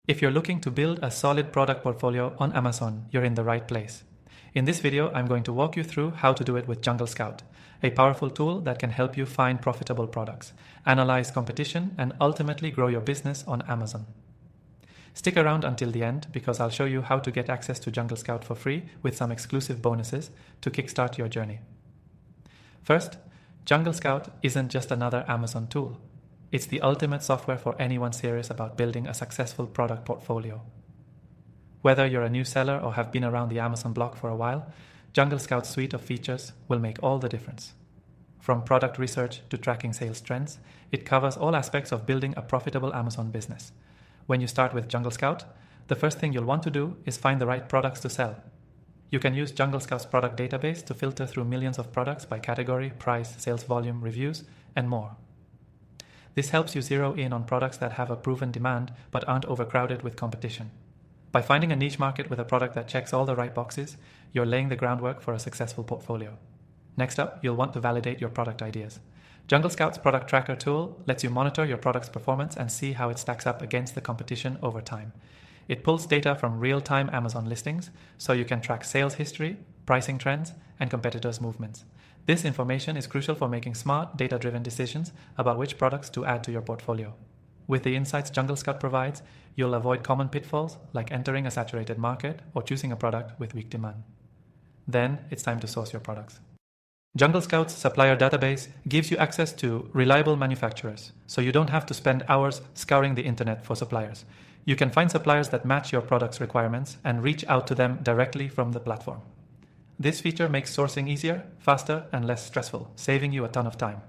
If you're looking to build a solid product portfolio on Amazon, you're in the right place. In this video, I'm going to walk you through how to do it with JungleScout, a powerful tool that can help you find profitable products, analyze competition, and ultimately grow your business on Amazon. Stick around until the end because I'll show you how to get access to JungleScout for free with some exclusive bonuses to kickstart your journey. First, JungleScout isn't just another Amazon tool. It's the ultimate software for anyone serious about building a successful product portfolio. Whether you're a new seller or have been around the Amazon block for a while, JungleScout's suite of features will make all the difference. From product research to tracking sales trends, it covers all aspects of building a profitable Amazon business. When you start with JungleScout, the first thing you'll want to do is find the right products to sell. You can use JungleScout's product database to filter through millions of products by category, price, sales volume, reviews, and more. This helps you zero in on products that have a proven demand but aren't overcrowded with competition. By finding a niche market with a product that checks all the right boxes, you're laying the groundwork for a successful portfolio. Next up, you'll want to validate your product ideas. JungleScout's product tracker tool lets you monitor your product's performance and see how it stacks up against the competition over time. It pulls data from real-time Amazon listings so you can track sales history, pricing trends, and competitors' movements. This information is crucial for making smart, data-driven decisions about which products to add to your portfolio. With the insights JungleScout provides, you'll avoid common pitfalls like entering a saturated market or choosing a product with weak demand. Then it's time to source your products. JungleScout's supplier database gives you access to reliable manufacturers, so you don't have to spend hours scouring the internet for suppliers. You can find suppliers that match your product's requirements and reach out to them directly from the platform. This feature makes sourcing easier, faster, and less stressful, saving you a ton of time.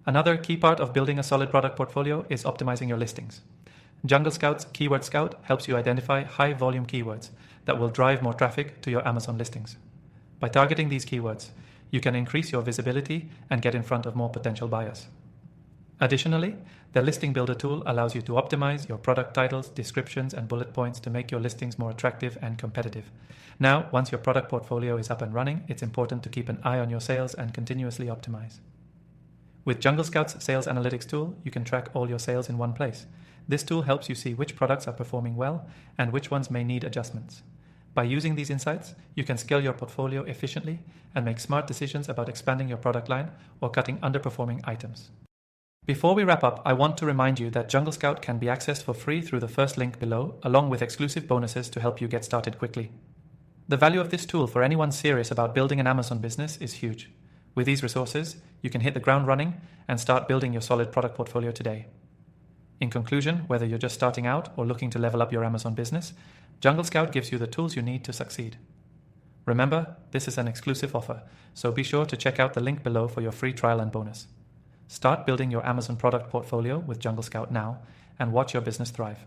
Another key part of building a solid product portfolio is optimizing your listings. JungleScout's Keyword Scout helps you identify high-volume keywords that will drive more traffic to your Amazon listings. By targeting these keywords, you can increase your visibility and get in front of more potential buyers. Additionally, the Listing Builder tool allows you to optimize your product titles, descriptions, and bullet points to make your listings more attractive and competitive. Now, once your product portfolio is up and running, it's important to keep an eye on your sales and continuously optimize. With JungleScout's Sales Analytics tool, you can track all your sales in one place. This tool helps you see which products are performing well and which ones may need adjustments. By using these insights, you can scale your portfolio efficiently and make smart decisions about expanding your product line or cutting underperforming items. Before we wrap up, I want to remind you that JungleScout can be accessed for free through the first link below, along with exclusive bonuses to help you get started quickly. The value of this tool for anyone serious about building an Amazon business is huge. With these resources, you can hit the ground running and start building your solid product portfolio today. In conclusion, whether you're just starting out or looking to level up your Amazon business, JungleScout gives you the tools you need to succeed. Remember, this is an exclusive offer, so be sure to check out the link below for your free trial and bonus. Start building your Amazon product portfolio with JungleScout now and watch your business thrive.